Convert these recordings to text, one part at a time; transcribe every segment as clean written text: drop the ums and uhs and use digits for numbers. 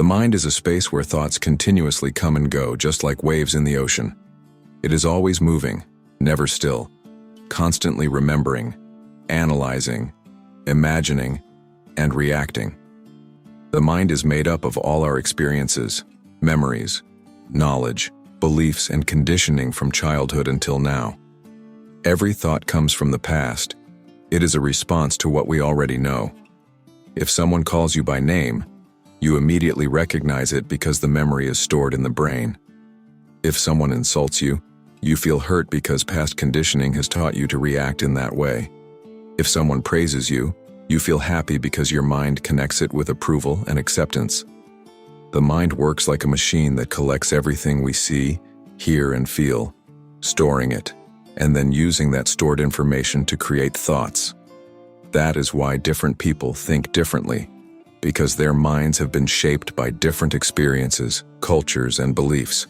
The mind is a space where thoughts continuously come and go, just like waves in the ocean. It is always moving, never still, constantly remembering, analyzing, imagining, and reacting. The mind is made up of all our experiences, memories, knowledge, beliefs, and conditioning from childhood until now. Every thought comes from the past. It is a response to what we already know. If someone calls you by name, you immediately recognize it because the memory is stored in the brain. If someone insults you, you feel hurt because past conditioning has taught you to react in that way. If someone praises you, you feel happy because your mind connects it with approval and acceptance. The mind works like a machine that collects everything we see, hear, and feel, storing it, and then using that stored information to create thoughts. That is why different people think differently, because their minds have been shaped by different experiences, cultures, and beliefs.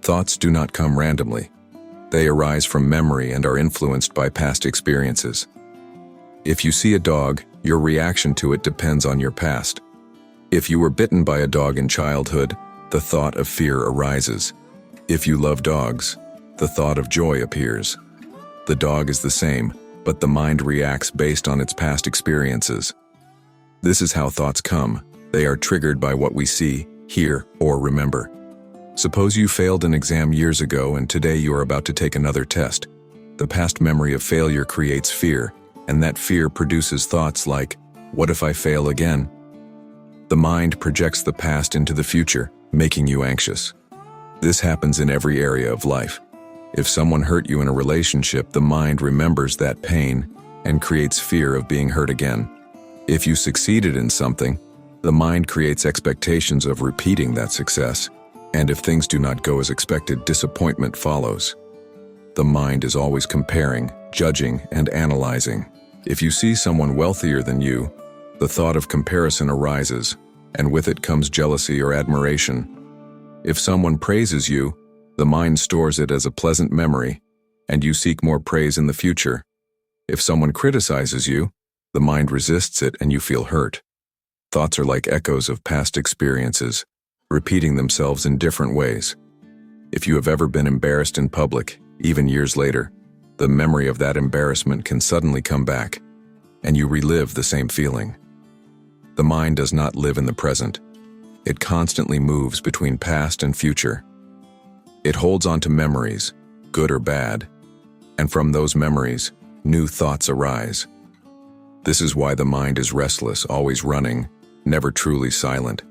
Thoughts do not come randomly. They arise from memory and are influenced by past experiences. If you see a dog, your reaction to it depends on your past. If you were bitten by a dog in childhood, the thought of fear arises. If you love dogs, the thought of joy appears. The dog is the same, but the mind reacts based on its past experiences. This is how thoughts come. They are triggered by what we see, hear, or remember. Suppose you failed an exam years ago and today you are about to take another test. The past memory of failure creates fear, and that fear produces thoughts like, "What if I fail again?" The mind projects the past into the future, making you anxious. This happens in every area of life. If someone hurt you in a relationship, the mind remembers that pain and creates fear of being hurt again. If you succeeded in something, the mind creates expectations of repeating that success, and if things do not go as expected, disappointment follows. The mind is always comparing, judging, and analyzing. If you see someone wealthier than you, the thought of comparison arises, and with it comes jealousy or admiration. If someone praises you, the mind stores it as a pleasant memory, and you seek more praise in the future. If someone criticizes you, the mind resists it and you feel hurt. Thoughts are like echoes of past experiences, repeating themselves in different ways. If you have ever been embarrassed in public, even years later, the memory of that embarrassment can suddenly come back, and you relive the same feeling. The mind does not live in the present. It constantly moves between past and future. It holds on to memories, good or bad, and from those memories, new thoughts arise. This is why the mind is restless, always running, never truly silent.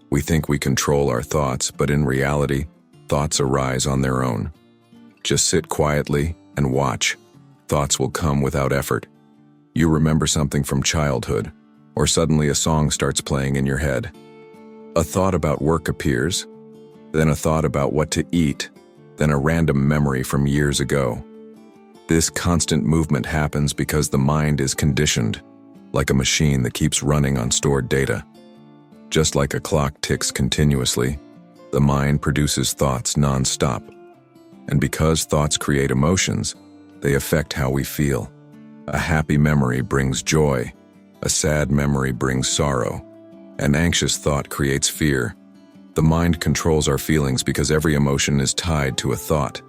We think we control our thoughts, but in reality, thoughts arise on their own. Just sit quietly and watch. Thoughts will come without effort. You remember something from childhood, or suddenly a song starts playing in your head. A thought about work appears, then a thought about what to eat, then a random memory from years ago. This constant movement happens because the mind is conditioned, like a machine that keeps running on stored data. Just like a clock ticks continuously, the mind produces thoughts non-stop. And because thoughts create emotions, they affect how we feel. A happy memory brings joy. A sad memory brings sorrow. An anxious thought creates fear. The mind controls our feelings because every emotion is tied to a thought.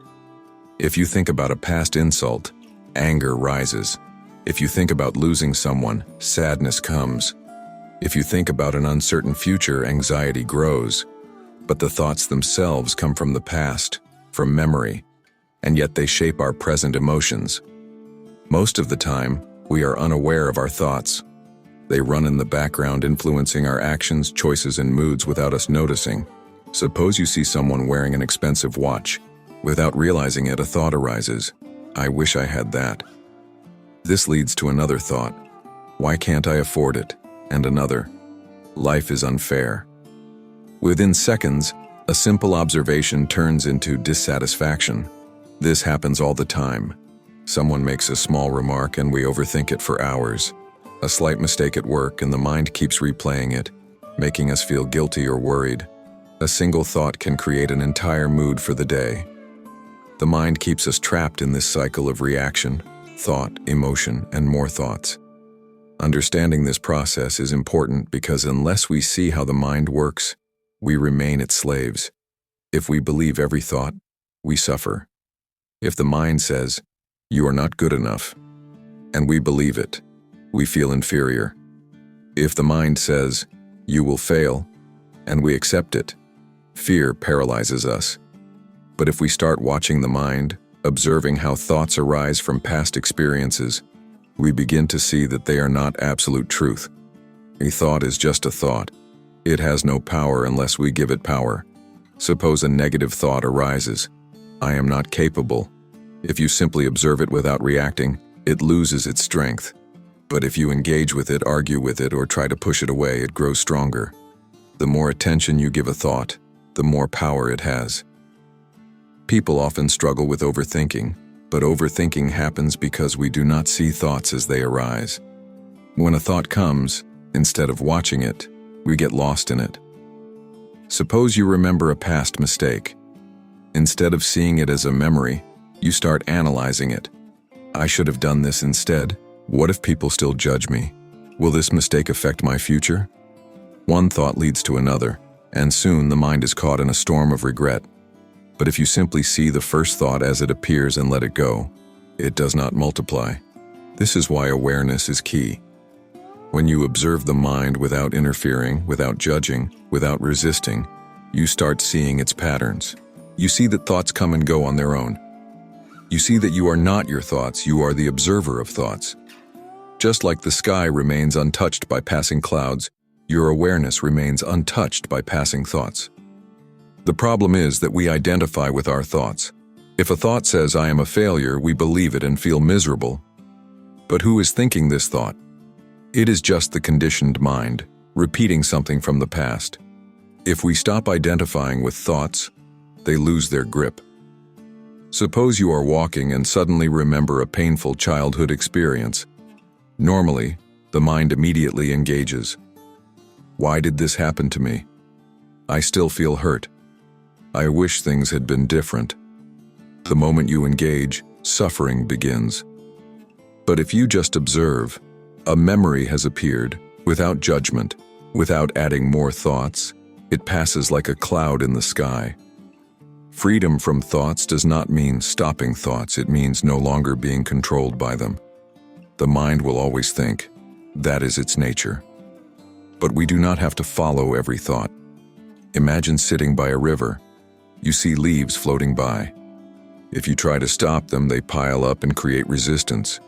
If you think about a past insult, anger rises. If you think about losing someone, sadness comes. If you think about an uncertain future, anxiety grows. But the thoughts themselves come from the past, from memory, and yet they shape our present emotions. Most of the time, we are unaware of our thoughts. They run in the background, influencing our actions, choices, and moods without us noticing. Suppose you see someone wearing an expensive watch. Without realizing it, a thought arises. I wish I had that. This leads to another thought. Why can't I afford it? And another. Life is unfair. Within seconds, a simple observation turns into dissatisfaction. This happens all the time. Someone makes a small remark and we overthink it for hours. A slight mistake at work and the mind keeps replaying it, making us feel guilty or worried. A single thought can create an entire mood for the day. The mind keeps us trapped in this cycle of reaction, thought, emotion, and more thoughts. Understanding this process is important because unless we see how the mind works, we remain its slaves. If we believe every thought, we suffer. If the mind says, "You are not good enough," and we believe it, we feel inferior. If the mind says, "You will fail," and we accept it, fear paralyzes us. But if we start watching the mind, observing how thoughts arise from past experiences, we begin to see that they are not absolute truth. A thought is just a thought. It has no power unless we give it power. Suppose a negative thought arises, "I am not capable." If you simply observe it without reacting, it loses its strength. But if you engage with it, argue with it, or try to push it away, it grows stronger. The more attention you give a thought, the more power it has. People often struggle with overthinking, but overthinking happens because we do not see thoughts as they arise. When a thought comes, instead of watching it, we get lost in it. Suppose you remember a past mistake. Instead of seeing it as a memory, you start analyzing it. "I should have done this instead. What if people still judge me? Will this mistake affect my future?" One thought leads to another, and soon the mind is caught in a storm of regret. But if you simply see the first thought as it appears and let it go, it does not multiply. This is why awareness is key. When you observe the mind without interfering, without judging, without resisting, you start seeing its patterns. You see that thoughts come and go on their own. You see that you are not your thoughts, you are the observer of thoughts. Just like the sky remains untouched by passing clouds, your awareness remains untouched by passing thoughts. The problem is that we identify with our thoughts. If a thought says, "I am a failure," we believe it and feel miserable. But who is thinking this thought? It is just the conditioned mind, repeating something from the past. If we stop identifying with thoughts, they lose their grip. Suppose you are walking and suddenly remember a painful childhood experience. Normally, the mind immediately engages. "Why did this happen to me? I still feel hurt. I wish things had been different." The moment you engage, suffering begins. But if you just observe, a memory has appeared, without judgment, without adding more thoughts. It passes like a cloud in the sky. Freedom from thoughts does not mean stopping thoughts, it means no longer being controlled by them. The mind will always think. That is its nature. But we do not have to follow every thought. Imagine sitting by a river. You see leaves floating by. If you try to stop them, they pile up and create resistance.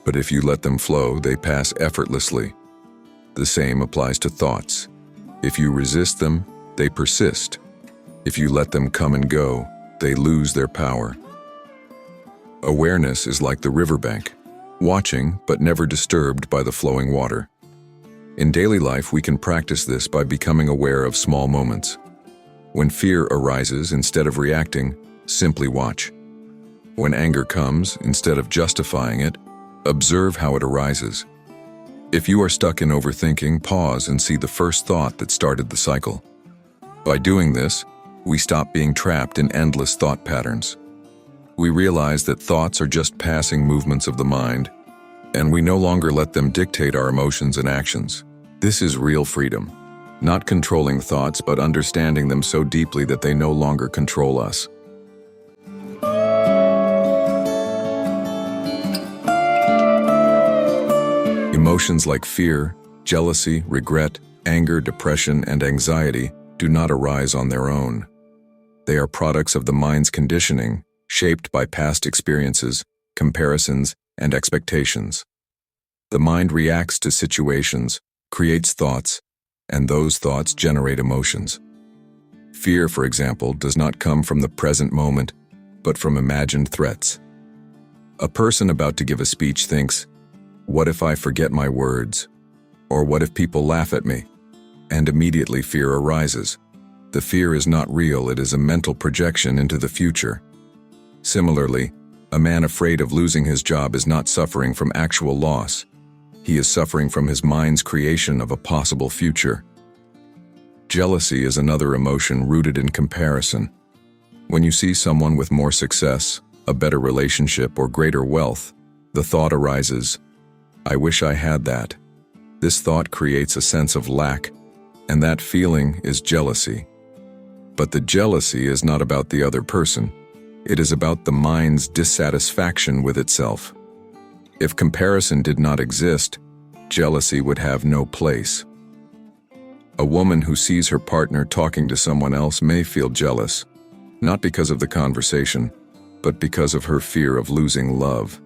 But if you let them flow, they pass effortlessly. The same applies to thoughts. If you resist them, they persist. If you let them come and go, they lose their power. Awareness is like the riverbank, watching but never disturbed by the flowing water. In daily life, we can practice this by becoming aware of small moments. When fear arises, instead of reacting, simply watch. When anger comes, instead of justifying it, observe how it arises. If you are stuck in overthinking, pause and see the first thought that started the cycle. By doing this, we stop being trapped in endless thought patterns. We realize that thoughts are just passing movements of the mind, and we no longer let them dictate our emotions and actions. This is real freedom. Not controlling thoughts, but understanding them so deeply that they no longer control us. Emotions like fear, jealousy, regret, anger, depression, and anxiety do not arise on their own. They are products of the mind's conditioning, shaped by past experiences, comparisons, and expectations. The mind reacts to situations, creates thoughts, and those thoughts generate emotions. Fear, for example, does not come from the present moment, but from imagined threats. A person about to give a speech thinks, "What if I forget my words?" Or "What if people laugh at me?" And immediately fear arises. The fear is not real, it is a mental projection into the future. Similarly, a man afraid of losing his job is not suffering from actual loss. He is suffering from his mind's creation of a possible future. Jealousy is another emotion rooted in comparison. When you see someone with more success, a better relationship, or greater wealth, the thought arises, "I wish I had that." This thought creates a sense of lack, and that feeling is jealousy. But the jealousy is not about the other person. It is about the mind's dissatisfaction with itself. If comparison did not exist, jealousy would have no place. A woman who sees her partner talking to someone else may feel jealous, not because of the conversation, but because of her fear of losing love.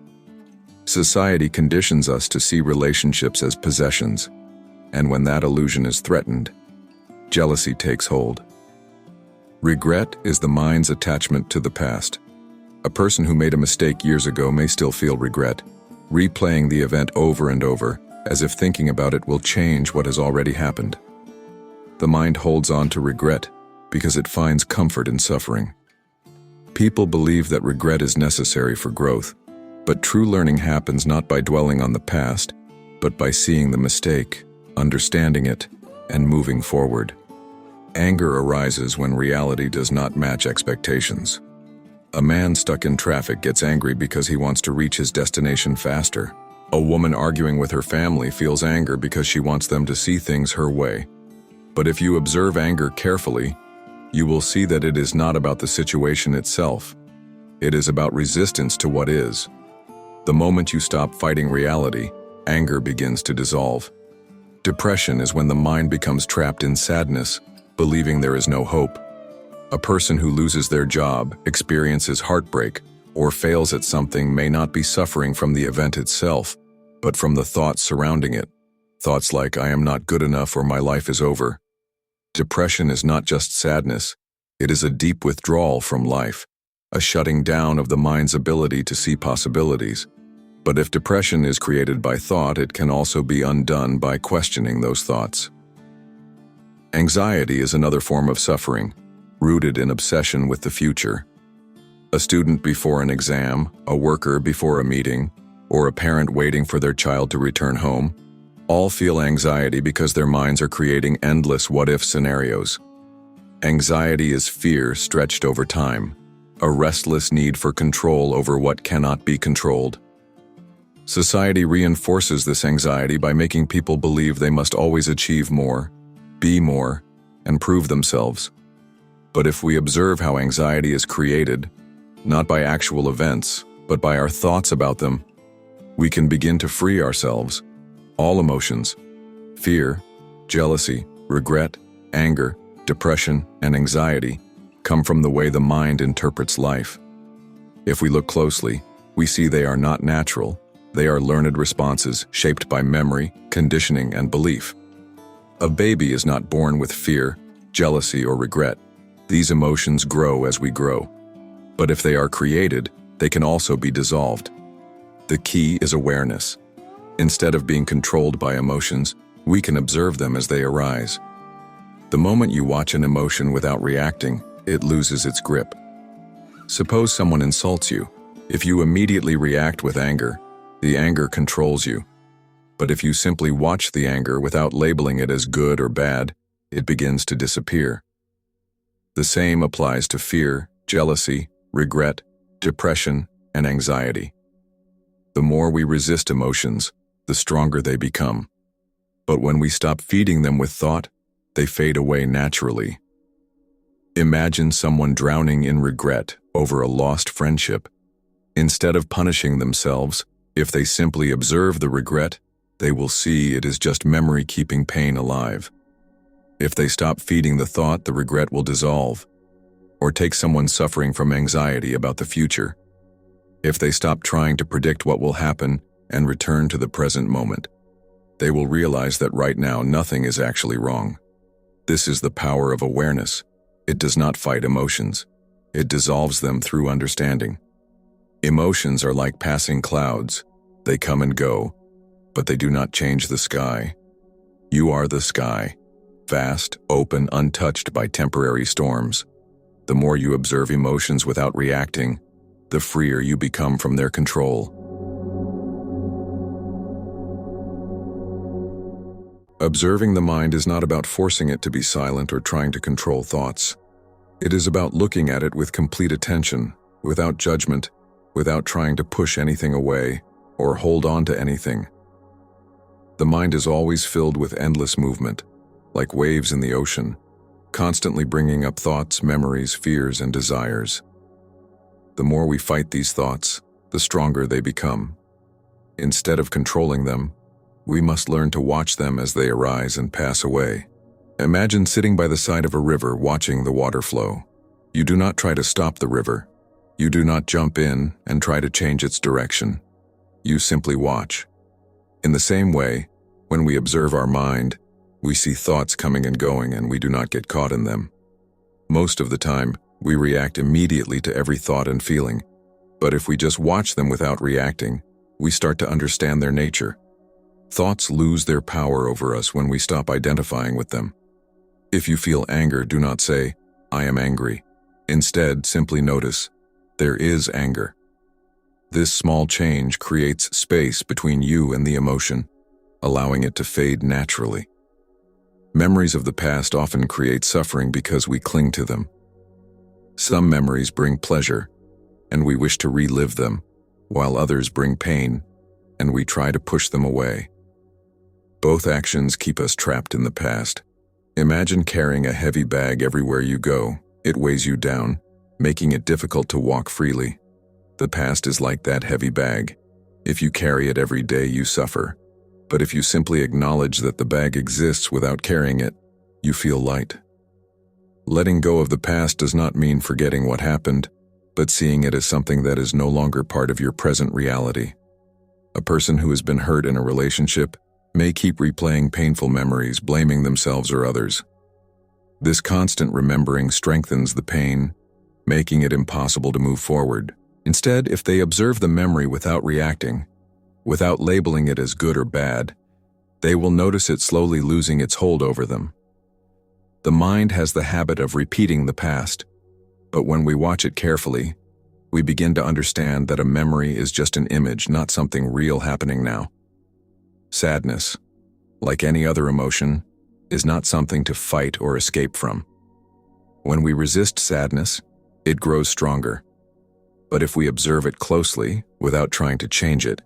Society conditions us to see relationships as possessions, and when that illusion is threatened, jealousy takes hold. Regret is the mind's attachment to the past. A person who made a mistake years ago may still feel regret, replaying the event over and over, as if thinking about it will change what has already happened. The mind holds on to regret because it finds comfort in suffering. People believe that regret is necessary for growth, but true learning happens not by dwelling on the past, but by seeing the mistake, understanding it, and moving forward. Anger arises when reality does not match expectations. A man stuck in traffic gets angry because he wants to reach his destination faster. A woman arguing with her family feels anger because she wants them to see things her way. But if you observe anger carefully, you will see that it is not about the situation itself. It is about resistance to what is. The moment you stop fighting reality, anger begins to dissolve. Depression is when the mind becomes trapped in sadness, believing there is no hope. A person who loses their job, experiences heartbreak, or fails at something may not be suffering from the event itself, but from the thoughts surrounding it. Thoughts like, I am not good enough or my life is over. Depression is not just sadness, it is a deep withdrawal from life, a shutting down of the mind's ability to see possibilities. But if depression is created by thought, it can also be undone by questioning those thoughts. Anxiety is another form of suffering, rooted in obsession with the future. A student before an exam, a worker before a meeting, or a parent waiting for their child to return home, all feel anxiety because their minds are creating endless what-if scenarios. Anxiety is fear stretched over time, a restless need for control over what cannot be controlled. Society reinforces this anxiety by making people believe they must always achieve more, be more, and prove themselves. But if we observe how anxiety is created, not by actual events, but by our thoughts about them, we can begin to free ourselves. All emotions, fear, jealousy, regret, anger, depression, and anxiety, come from the way the mind interprets life. If we look closely, we see they are not natural. They are learned responses shaped by memory, conditioning, and belief. A baby is not born with fear, jealousy, or regret. These emotions grow as we grow. But if they are created, they can also be dissolved. The key is awareness. Instead of being controlled by emotions, we can observe them as they arise. The moment you watch an emotion without reacting, it loses its grip. Suppose someone insults you. If you immediately react with anger, the anger controls you. But if you simply watch the anger without labeling it as good or bad, it begins to disappear. The same applies to fear, jealousy, regret, depression, and anxiety. The more we resist emotions, the stronger they become. But when we stop feeding them with thought, they fade away naturally. Imagine someone drowning in regret over a lost friendship. Instead of punishing themselves, if they simply observe the regret, they will see it is just memory keeping pain alive. If they stop feeding the thought, the regret will dissolve. Or take someone suffering from anxiety about the future. If they stop trying to predict what will happen and return to the present moment, they will realize that right now nothing is actually wrong. This is the power of awareness. It does not fight emotions. It dissolves them through understanding. Emotions are like passing clouds. They come and go, but they do not change the sky. You are the sky, vast, open, untouched by temporary storms. The more you observe emotions without reacting, the freer you become from their control. Observing the mind is not about forcing it to be silent or trying to control thoughts. It is about looking at it with complete attention, without judgment, without trying to push anything away or hold on to anything. The mind is always filled with endless movement, like waves in the ocean, constantly bringing up thoughts, memories, fears, and desires. The more we fight these thoughts, the stronger they become. Instead of controlling them, we must learn to watch them as they arise and pass away. Imagine sitting by the side of a river watching the water flow. You do not try to stop the river. You do not jump in and try to change its direction. You simply watch. In the same way, when we observe our mind, we see thoughts coming and going and we do not get caught in them. Most of the time, we react immediately to every thought and feeling, but if we just watch them without reacting, we start to understand their nature. Thoughts lose their power over us when we stop identifying with them. If you feel anger, do not say, "I am angry." Instead, simply notice, there is anger. This small change creates space between you and the emotion, allowing it to fade naturally. Memories of the past often create suffering because we cling to them. Some memories bring pleasure, and we wish to relive them, while others bring pain, and we try to push them away. Both actions keep us trapped in the past. Imagine carrying a heavy bag everywhere you go. It weighs you down, making it difficult to walk freely. The past is like that heavy bag. If you carry it every day, you suffer. But if you simply acknowledge that the bag exists without carrying it, you feel light. Letting go of the past does not mean forgetting what happened, but seeing it as something that is no longer part of your present reality. A person who has been hurt in a relationship may keep replaying painful memories, blaming themselves or others. This constant remembering strengthens the pain, making it impossible to move forward. Instead, if they observe the memory without reacting, without labeling it as good or bad, they will notice it slowly losing its hold over them. The mind has the habit of repeating the past, but when we watch it carefully, we begin to understand that a memory is just an image, not something real happening now. Sadness, like any other emotion, is not something to fight or escape from. When we resist sadness, it grows stronger. But if we observe it closely, without trying to change it,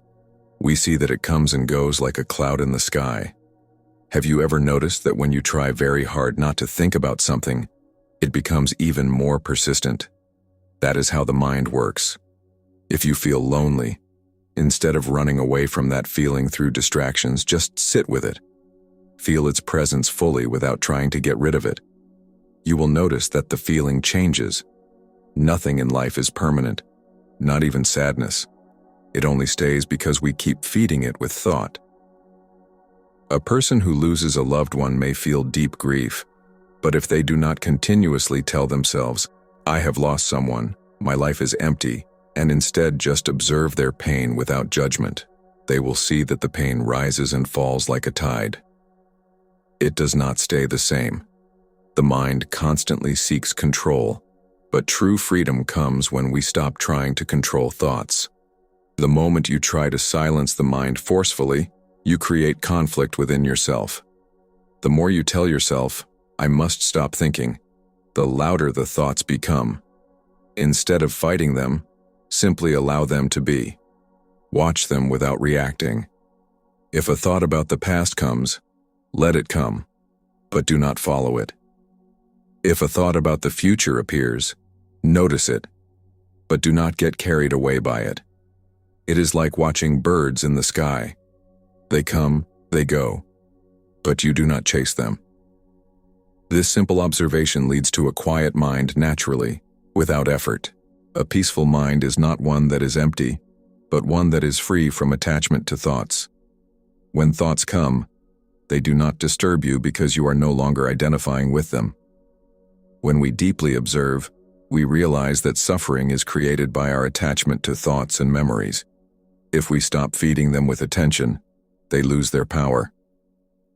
we see that it comes and goes like a cloud in the sky. Have you ever noticed that when you try very hard not to think about something, it becomes even more persistent? That is how the mind works. If you feel lonely, instead of running away from that feeling through distractions, just sit with it. Feel its presence fully without trying to get rid of it. You will notice that the feeling changes. Nothing in life is permanent, not even sadness. It only stays because we keep feeding it with thought. A person who loses a loved one may feel deep grief, but if they do not continuously tell themselves, "I have lost someone, my life is empty," and instead just observe their pain without judgment, they will see that the pain rises and falls like a tide. It does not stay the same. The mind constantly seeks control, but true freedom comes when we stop trying to control thoughts. The moment you try to silence the mind forcefully, you create conflict within yourself. The more you tell yourself, "I must stop thinking," the louder the thoughts become. Instead of fighting them, simply allow them to be. Watch them without reacting. If a thought about the past comes, let it come, but do not follow it. If a thought about the future appears, notice it, but do not get carried away by it. It is like watching birds in the sky. They come, they go, but you do not chase them. This simple observation leads to a quiet mind naturally, without effort. A peaceful mind is not one that is empty, but one that is free from attachment to thoughts. When thoughts come, they do not disturb you because you are no longer identifying with them. When we deeply observe, we realize that suffering is created by our attachment to thoughts and memories. If we stop feeding them with attention, they lose their power.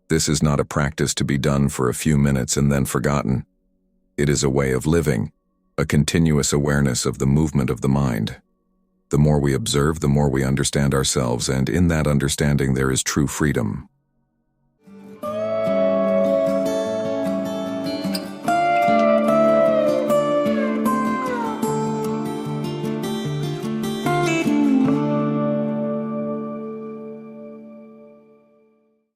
This is not a practice to be done for a few minutes and then forgotten. It is a way of living, a continuous awareness of the movement of the mind. The more we observe, the more we understand ourselves, and in that understanding there is true freedom.